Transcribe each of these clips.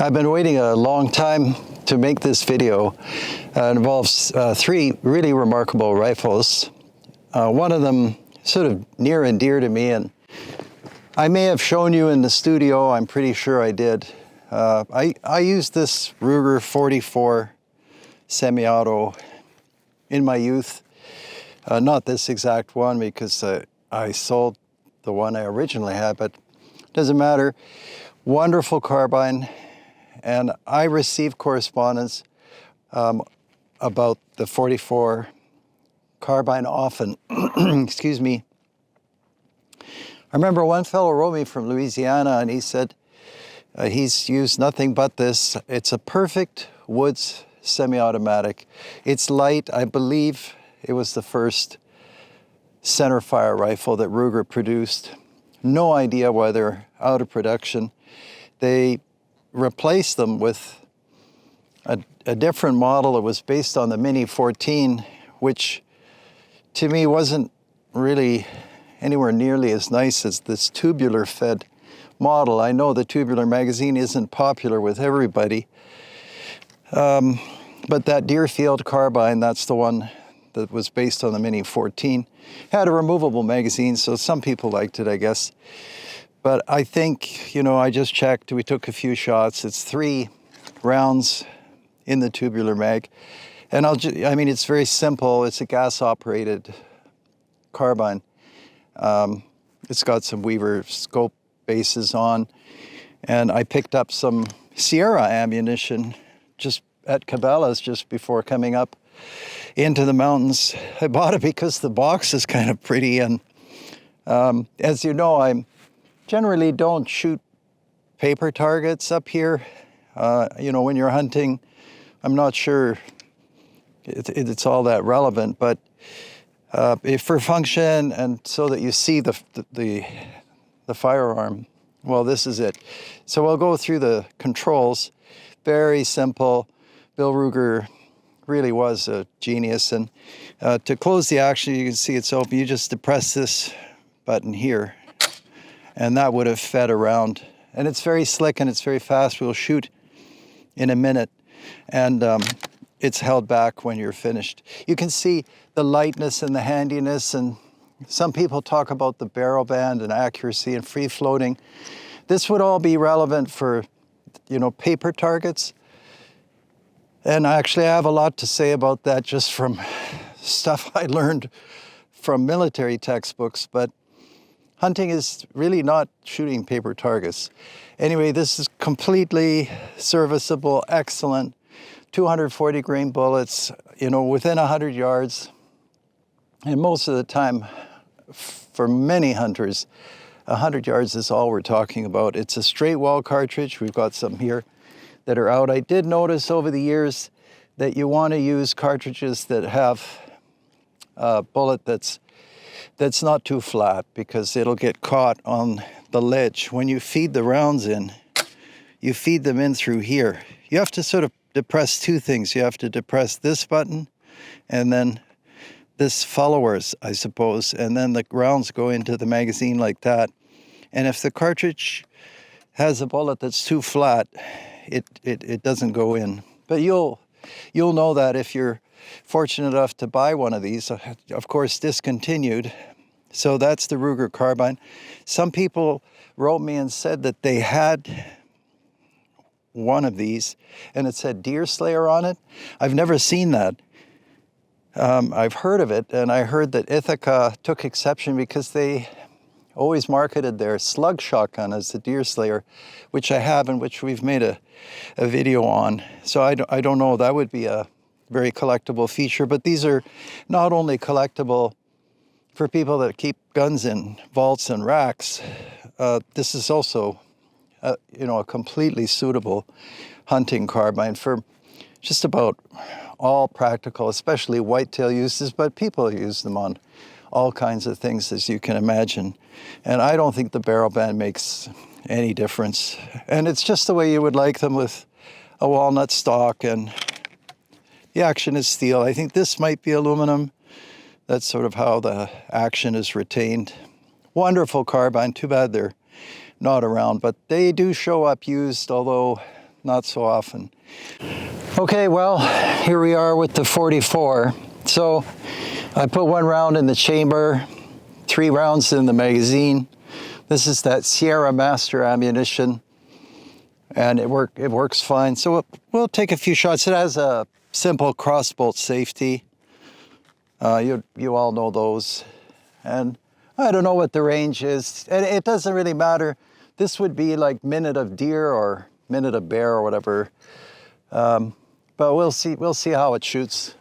I've been waiting a long time to make this video. It involves three really remarkable rifles. One of them sort of near and dear to me, and I may have shown you in the studio. I'm pretty sure I did. I used this Ruger 44 semi-auto in my youth. Not this exact one, because I sold the one I originally had, but it doesn't matter. Wonderful carbine. And I received correspondence about the 44 carbine often. Excuse me. I remember one fellow wrote me from Louisiana, and he said he's used nothing but this. It's a perfect woods semi-automatic. It's light. I believe it was the first center fire rifle that Ruger produced. No idea why they're out of production. They replaced them with a different model. It was based on the Mini 14, which to me wasn't really anywhere nearly as nice as this tubular fed model. I know the tubular magazine isn't popular with everybody, but that Deerfield carbine, that's the one that was based on the Mini 14, had a removable magazine, so some people liked it, I guess. But I think, I just checked, we took a few shots. It's 3 rounds in the tubular mag. And it's very simple. It's a gas-operated carbine. It's got some Weaver scope bases on. And I picked up some Sierra ammunition just at Cabela's just before coming up into the mountains. I bought it because the box is kind of pretty. And as you know, I generally don't shoot paper targets up here. When you're hunting, I'm not sure it's all that relevant, but if for function and so that you see the firearm, well, this is it. So we'll go through the controls. Very simple. Bill Ruger really was a genius. And to close the action, you can see it's open. You just depress this button here, and that would have fed around. And it's very slick and it's very fast. We'll shoot in a minute, and it's held back when you're finished. You can see the lightness and the handiness, and some people talk about the barrel band and accuracy and free floating. This would all be relevant for, paper targets. And actually I have a lot to say about that just from stuff I learned from military textbooks, but hunting is really not shooting paper targets. Anyway, this is completely serviceable, excellent, 240 grain bullets, within 100 yards. And most of the time, for many hunters, 100 yards is all we're talking about. It's a straight wall cartridge. We've got some here that are out. I did notice over the years that you want to use cartridges that have a bullet that's not too flat, because it'll get caught on the ledge. When you feed the rounds in, you feed them in through here. You have to sort of depress 2 things. You have to depress this button and then this followers, I suppose, and then the rounds go into the magazine like that. And if the cartridge has a bullet that's too flat, it doesn't go in. But you'll know that if you're fortunate enough to buy one of these, of course discontinued. So that's the Ruger carbine. Some people wrote me and said that they had one of these and it said Deer Slayer on it. I've never seen that. I've heard of it, and I heard that Ithaca took exception because they always marketed their slug shotgun as the Deer Slayer, which I have and which we've made a video on. So I don't know, that would be a very collectible feature, but these are not only collectible for people that keep guns in vaults and racks. This is also a completely suitable hunting carbine for just about all practical, especially whitetail uses, but people use them on all kinds of things, as you can imagine. And I don't think the barrel band makes any difference. And it's just the way you would like them, with a walnut stock, and the action is steel. I think this might be aluminum. That's sort of how the action is retained. Wonderful carbine. Too bad they're not around, but they do show up used, although not so often. Okay, well, here we are with the 44. So I put 1 round in the chamber, 3 rounds in the magazine. This is that Sierra Master ammunition, and it works fine. So we'll take a few shots. It has a simple crossbolt safety. You all know those. And I don't know what the range is. And it doesn't really matter. This would be like minute of deer or minute of bear or whatever. But we'll see how it shoots.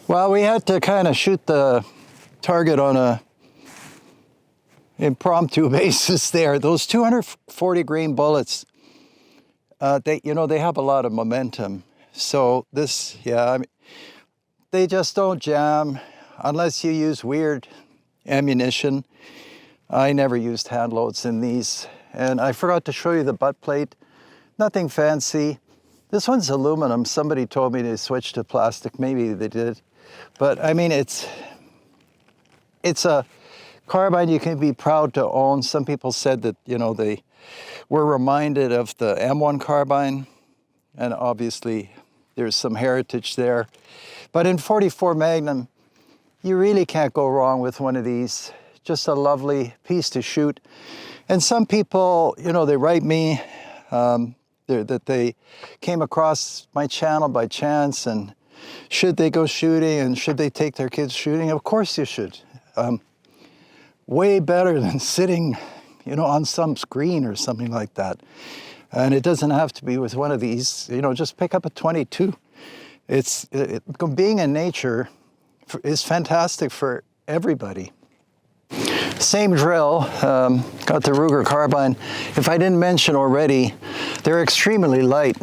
Well, we had to kind of shoot the target on a impromptu basis there. Those 240 grain bullets, they have a lot of momentum. So this, yeah, I mean, they just don't jam unless you use weird ammunition. I never used hand loads in these. And I forgot to show you the butt plate. Nothing fancy. This one's aluminum. Somebody told me to switch to plastic. Maybe they did. But I mean, it's a carbine you can be proud to own. Some people said that, they were reminded of the M1 carbine, and obviously there's some heritage there. But in 44 Magnum, you really can't go wrong with one of these. Just a lovely piece to shoot. And some people, they write me that they came across my channel by chance, and should they go shooting and should they take their kids shooting? Of course you should. Way better than sitting, on some screen or something like that. And it doesn't have to be with one of these, just pick up a 22. Being in nature is fantastic for everybody. Same drill, got the Ruger carbine. If I didn't mention already, they're extremely light,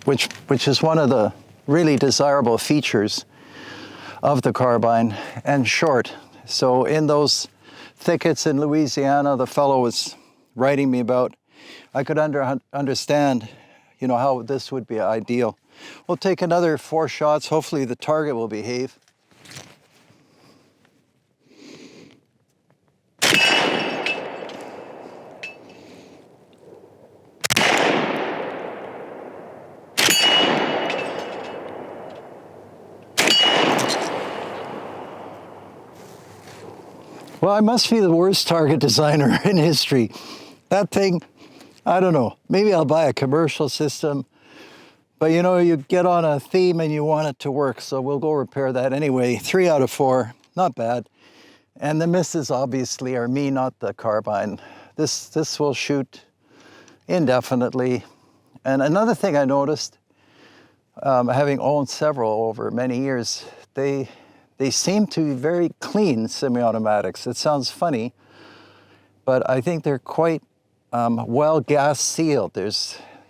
which is one of the really desirable features of the carbine, and short. So in those thickets in Louisiana the fellow was writing me about, I could understand, how this would be ideal. We'll take another 4 shots. Hopefully the target will behave. Well, I must be the worst target designer in history. That thing, I don't know, maybe I'll buy a commercial system, but you get on a theme and you want it to work, so we'll go repair that anyway. 3 out of 4, not bad. And the misses obviously are me, not the carbine. This will shoot indefinitely. And another thing I noticed, having owned several over many years, they seem to be very clean semi-automatics. It sounds funny, but I think they're quite well gas sealed.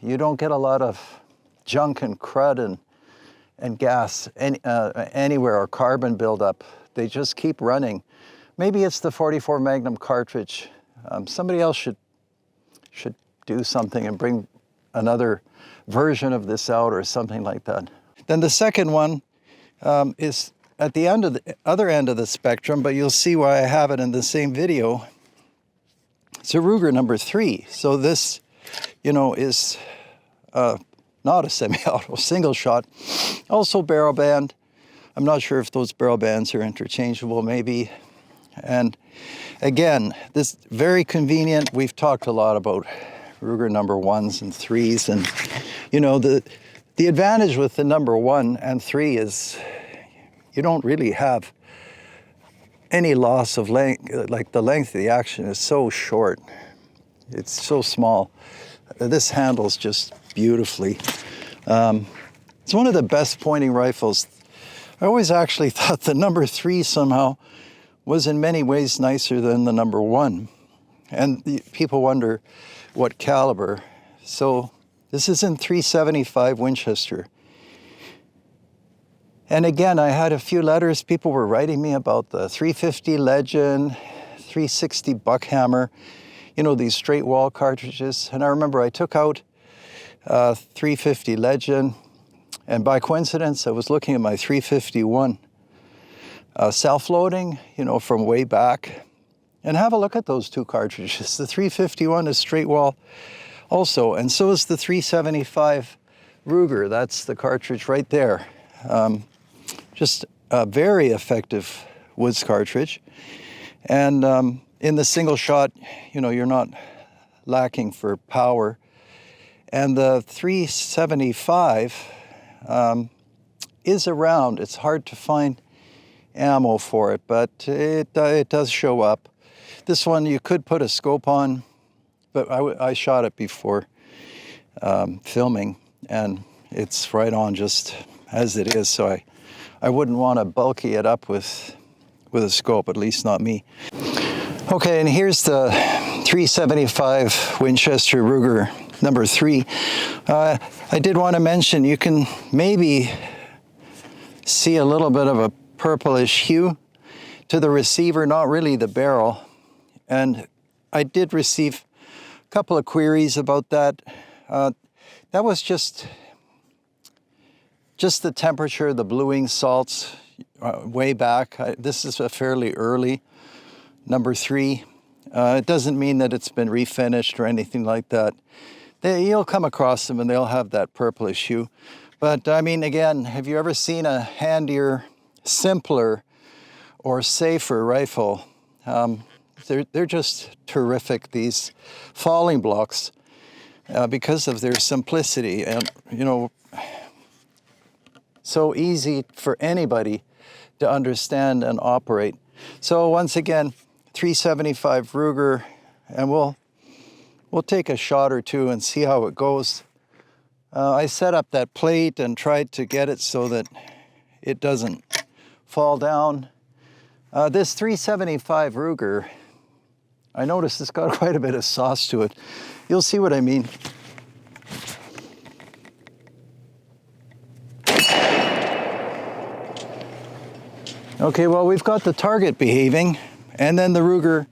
You don't get a lot of junk and crud and gas anywhere, or carbon buildup. They just keep running. Maybe it's the 44 Magnum cartridge. Somebody else should do something and bring another version of this out or something like that. Then the second one is at the other end of the spectrum, but you'll see why I have it in the same video. It's a Ruger number 3. So this, is not a semi-auto, single shot. Also barrel band. I'm not sure if those barrel bands are interchangeable, maybe. And again, this very convenient. We've talked a lot about Ruger number 1s and 3s, and the advantage with the number 1 and 3 is you don't really have any loss of length. Like the length of the action is so short. It's so small. This handles just beautifully. It's one of the best pointing rifles. I always actually thought the number 3 somehow was in many ways nicer than the number 1. And people wonder what caliber. So this is in .375 Winchester. And again, I had a few letters. People were writing me about the 350 Legend, 360 Buckhammer, these straight wall cartridges. And I remember I took out 350 Legend, and by coincidence, I was looking at my 351 self-loading, you know, from way back, and have a look at those two cartridges. The 351 is straight wall also, and so is the 375 Ruger. That's the cartridge right there. Just a very effective woods cartridge, and in the single shot, you know, you're not lacking for power. And the 375 is around. It's hard to find ammo for it, but it does show up. This one you could put a scope on, but I shot it before filming, and it's right on just as it is. So I wouldn't want to bulky it up with a scope, at least not me. Okay, and here's the 375 Winchester Ruger number 3. I did want to mention, you can maybe see a little bit of a purplish hue to the receiver, not really the barrel. And I did receive a couple of queries about that. That was just the temperature, the bluing salts way back. This is a fairly early number 3. It doesn't mean that it's been refinished or anything like that. You'll come across them and they'll have that purplish hue. But I mean, again, have you ever seen a handier, simpler, or safer rifle? They're just terrific, these falling blocks, because of their simplicity and, you know, so easy for anybody to understand and operate. So once again, 375 Ruger, and we'll take a shot or two and see how it goes. I set up that plate and tried to get it so that it doesn't fall down. This 375 Ruger, I noticed it's got quite a bit of sauce to it. You'll see what I mean. Okay, well, we've got the target behaving, and then the Ruger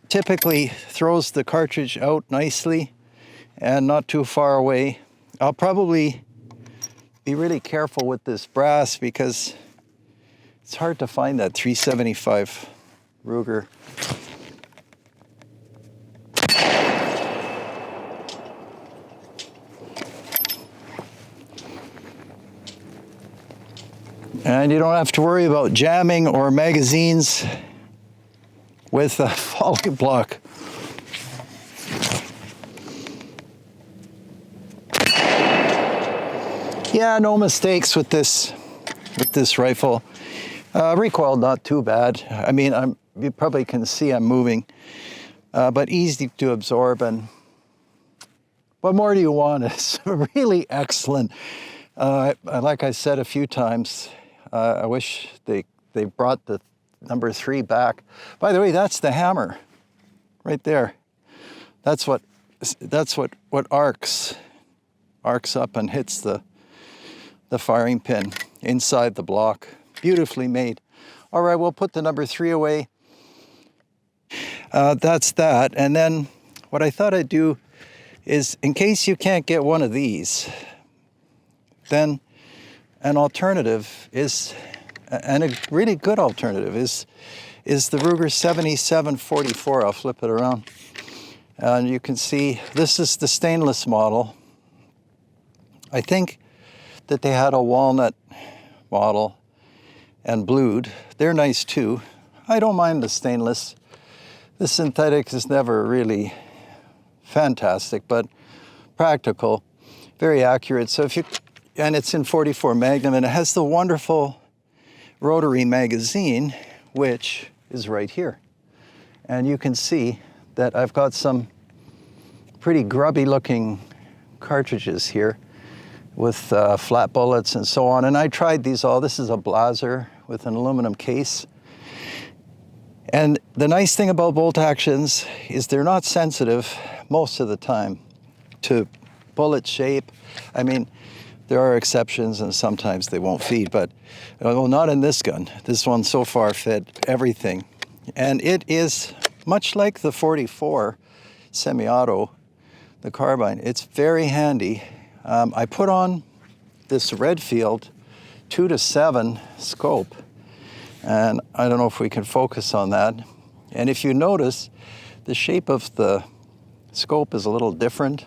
typically throws the cartridge out nicely and not too far away. I'll probably be really careful with this brass because it's hard to find that 375 Ruger. And you don't have to worry about jamming or magazines with a falling block. Yeah, no mistakes with this rifle. Recoil not too bad. I mean, you probably can see I'm moving, but easy to absorb. And what more do you want? It's really excellent. Like I said a few times, I wish they brought the number 3 back. By the way, that's the hammer right there. That's what arcs up and hits the firing pin inside the block. Beautifully made. All right, we'll put the number 3 away. That's that. And then what I thought I'd do is, in case you can't get one of these, then an alternative is, and a really good alternative is the Ruger 7744. I'll flip it around. And you can see this is the stainless model. I think that they had a walnut model and blued. They're nice too. I don't mind the stainless. The synthetic is never really fantastic, but practical, very accurate. So and it's in 44 Magnum, and it has the wonderful rotary magazine, which is right here. And you can see that I've got some pretty grubby looking cartridges here with flat bullets and so on. And I tried these all. This is a Blaser with an aluminum case. And the nice thing about bolt actions is they're not sensitive most of the time to bullet shape. I mean, there are exceptions and sometimes they won't feed, but well, not in this gun. This one so far fed everything. And it is much like the 44 semi-auto. the carbine. It's very handy. I put on this Redfield 2-7 scope, and I don't know if we can focus on that. And if you notice, the shape of the scope is a little different.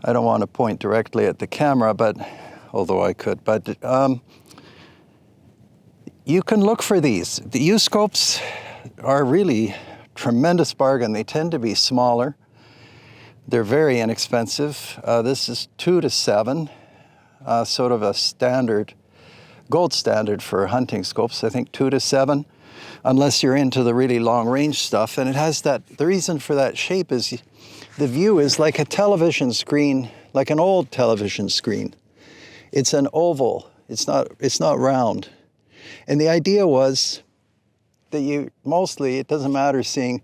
I don't want to point directly at the camera, but although I could, but you can look for these. The used scopes are really tremendous bargain. They tend to be smaller. They're very inexpensive. This is 2-7, sort of a standard, gold standard for hunting scopes. I think 2-7, unless you're into the really long range stuff. And it has that, the reason for that shape is the view is like a television screen, like an old television screen. It's an oval, it's not round. And the idea was that it doesn't matter seeing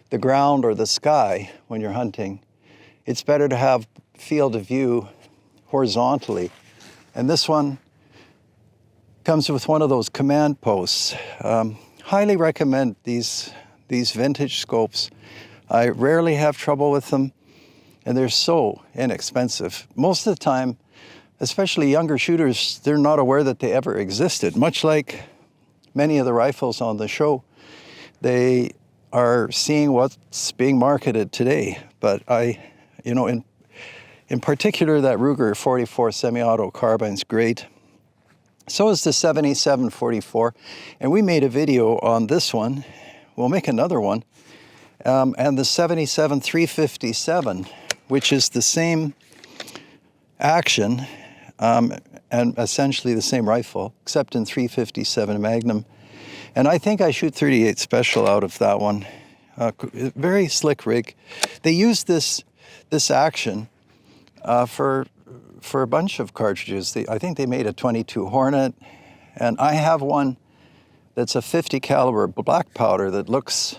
the ground or the sky when you're hunting. It's better to have field of view horizontally. And this one comes with one of those command posts. Highly recommend these vintage scopes. I rarely have trouble with them, and they're so inexpensive. Most of the time, especially younger shooters, they're not aware that they ever existed. Much like many of the rifles on the show, they are seeing what's being marketed today. But in particular, that Ruger 44 semi-auto carbine's great. So is the 7744, and we made a video on this one. We'll make another one. And the 77 357, which is the same action and essentially the same rifle, except in 357 Magnum. And I think I shoot 38 Special out of that one. Very slick rig. They use this action for a bunch of cartridges. I think they made a 22 Hornet, and I have one that's a 50 caliber black powder that looks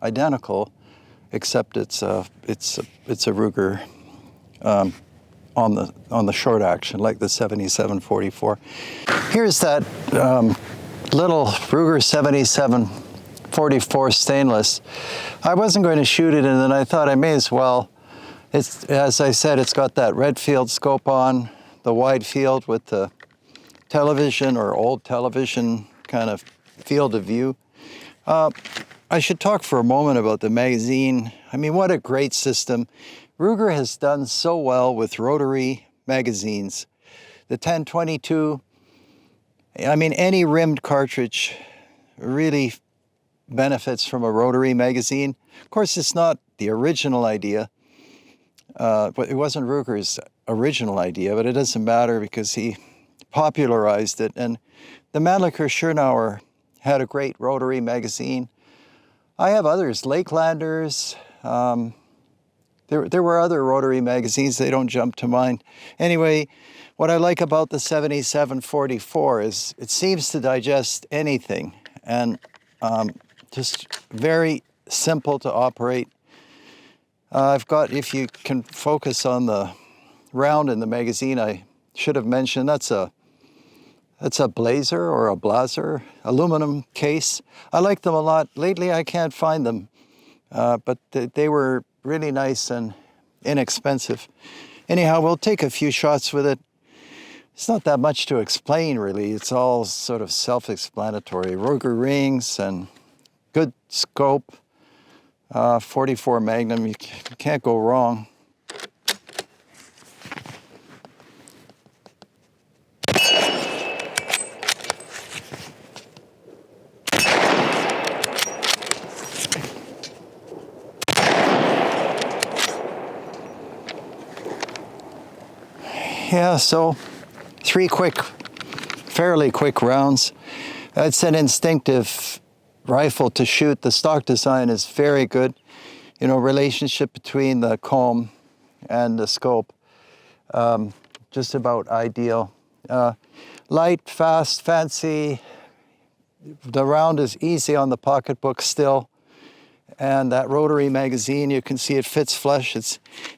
identical, except it's a Ruger on the short action, like the 7744. Here's that little Ruger 7744 stainless. I wasn't going to shoot it, and then I thought I may as well. It's, as I said, it's got that Redfield scope on, the wide field with the television or old television kind of field of view. I should talk for a moment about the magazine. I mean, what a great system. Ruger has done so well with rotary magazines. The 1022, I mean, any rimmed cartridge really benefits from a rotary magazine. Of course, it's not the original idea. But it wasn't Ruger's original idea, but it doesn't matter because he popularized it. And the Mannlicher Schönauer had a great rotary magazine. I have others, Lakelanders. There were other rotary magazines. They don't jump to mind. Anyway, what I like about the 7744 is it seems to digest anything, and just very simple to operate. I've got, if you can focus on the round in the magazine, I should have mentioned that's a Blazer or a Blazer aluminum case. I like them a lot. Lately, I can't find them, but they were really nice and inexpensive. Anyhow, we'll take a few shots with it. It's not that much to explain, really. It's all sort of self-explanatory. Ruger rings and good scope. 44 Magnum, you can't go wrong. Yeah, so 3 fairly quick rounds. It's an instinctive rifle to shoot. The stock design is very good. You know, relationship between the comb and the scope, just about ideal. Light, fast, fancy. The round is easy on the pocketbook still. And that rotary magazine, you can see it fits flush.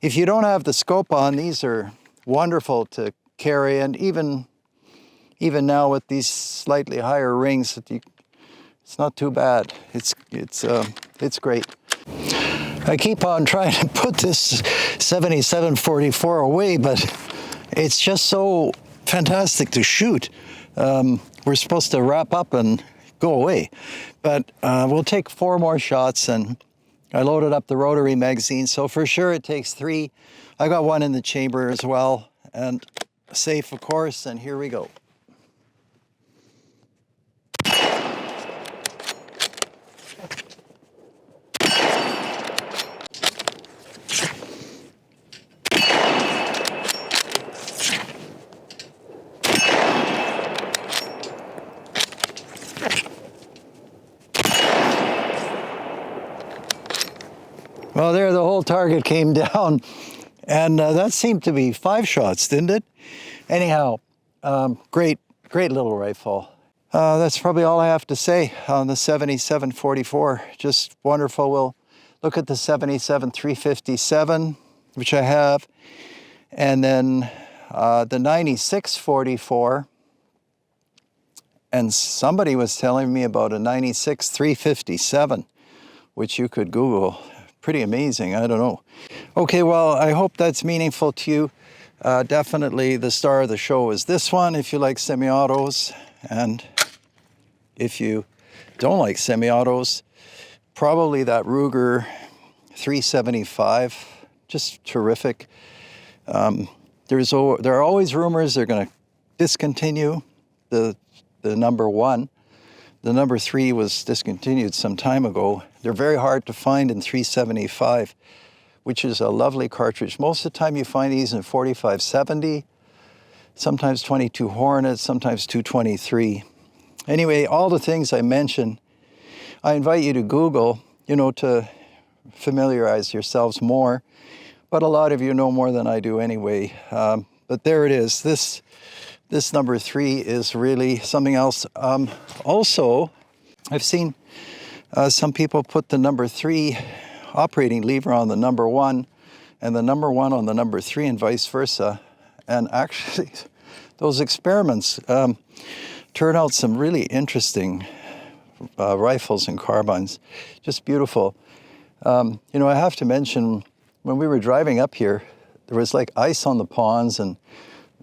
If you don't have the scope on, these are wonderful to carry. And even now with these slightly higher rings, it's not too bad. It's great. I keep on trying to put this 7744 away, but it's just so fantastic to shoot. We're supposed to wrap up and go away, but we'll take 4 more shots, and I loaded up the rotary magazine, so for sure it takes 3. I got 1 in the chamber as well, and safe, of course, and here we go. Well, there the whole target came down, and that seemed to be 5 shots, didn't it? Anyhow, great little rifle. That's probably all I have to say on the 7744. Just wonderful. We'll look at the 77-357, which I have, and then the 96-44. And somebody was telling me about a 96-357, which you could Google. Pretty amazing, I don't know. Okay, well, I hope that's meaningful to you. Definitely the star of the show is this one, if you like semi-autos. And if you don't like semi-autos, probably that Ruger 375, just terrific. There are always rumors they're going to discontinue the number 1. The number 3 was discontinued some time ago. They're very hard to find in 375, which is a lovely cartridge. Most of the time you find these in 4570, sometimes 22 Hornet, sometimes 223. Anyway, all the things I mentioned, I invite you to Google, to familiarize yourselves more. But a lot of you know more than I do anyway. But there it is. This number 3 is really something else. Also, I've seen some people put the number 3 operating lever on the number 1 and the number 1 on the number 3 and vice versa. And actually, those experiments turn out some really interesting rifles and carbines. Just beautiful. I have to mention, when we were driving up here, there was like ice on the ponds and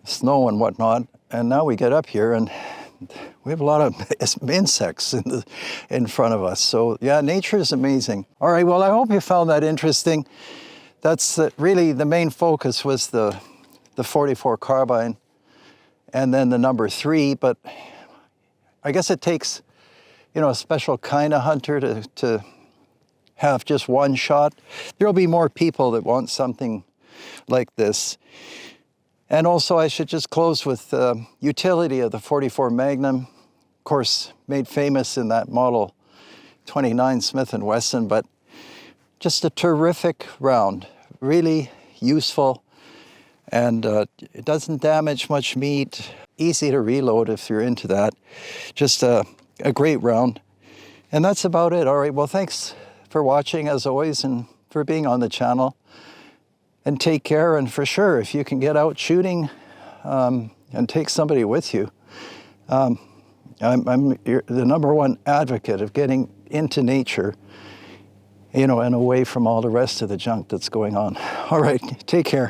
snow and whatnot, and now we get up here and we have a lot of insects in front of us. So yeah, nature is amazing. All right, well, I hope you found that interesting. That's really the main focus was the 44 carbine and then the number 3, but I guess it takes, a special kind of hunter to have just 1 shot. There'll be more people that want something like this. And also, I should just close with the utility of the 44 Magnum, of course, made famous in that Model 29 Smith & Wesson, but just a terrific round, really useful, and it doesn't damage much meat, easy to reload if you're into that. Just a great round. And that's about it. All right, well, thanks for watching, as always, and for being on the channel. And take care, and for sure, if you can get out shooting and take somebody with you, I'm the number 1 advocate of getting into nature, and away from all the rest of the junk that's going on. All right, take care.